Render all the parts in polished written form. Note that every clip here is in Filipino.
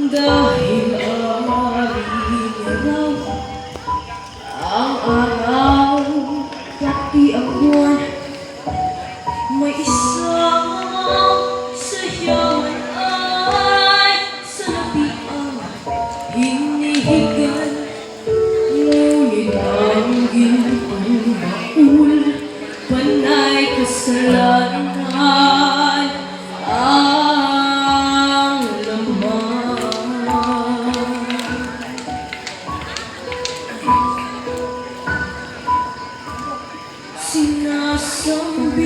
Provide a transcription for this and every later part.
Dahil araw ang araw, pati ang buwan, may isang sayawan ay salapian, hinihigan, ngunit ang ginong baul, panay kasalanan ang laman. Sinasambit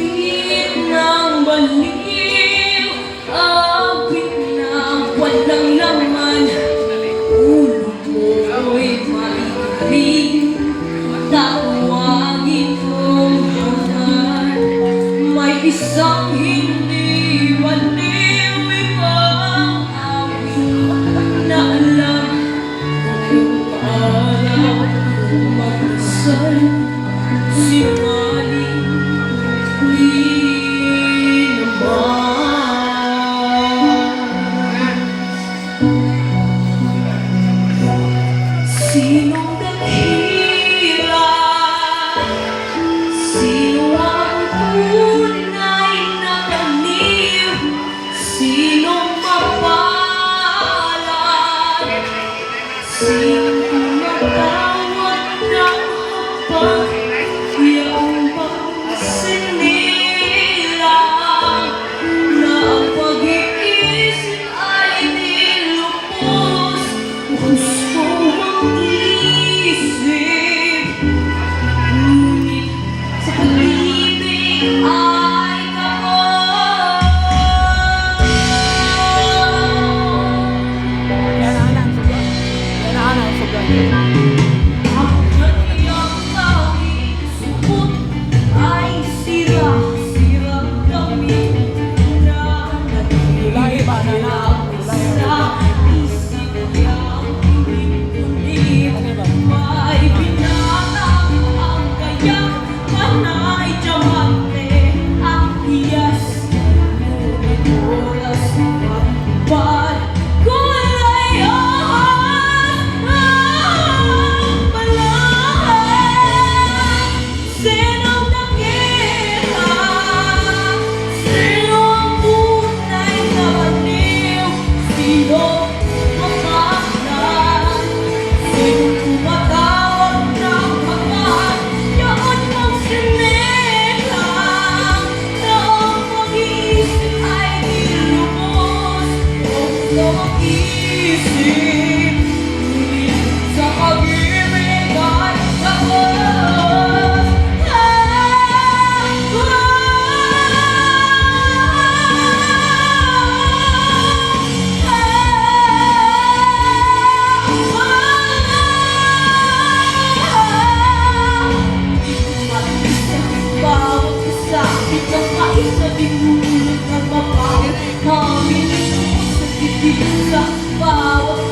ng baliw, abit na walang laman, ulo mo'y maigaling, tawagin mong hangal. May isang hindi baliw, ibang awit na alam kung paano magdasal. Singaling di naman. Sinong dakila? Sino ang tunay na baliw? Sinong mapalad? Sinong tumatawag ng habang iyong pagsilang, na ang pag-iisip ay nilubos, gusto mag-isip, ngunit sa pag-ibig ay kapos. Ang kaniyang lawing supot ay sira-sirang damit na naghihilang sa isip niyang inip-unip. May binatang ang gayak, panay diamante ang hiyas, ngunit oras matupad, kulay ahas ang balat. Sinong dakila? Sino ang tunay na baliw? Sinong mapalad? Sinong tumatawag ng habang iyong pagsilang, na ang pag-iisip ay nilubos, gusto mag-isip, ngunit sa pag-ibig ay kapos. Bawat isa, itong kaisa, dinulot ng mapawit, hamilin ako sa bibig sa bawat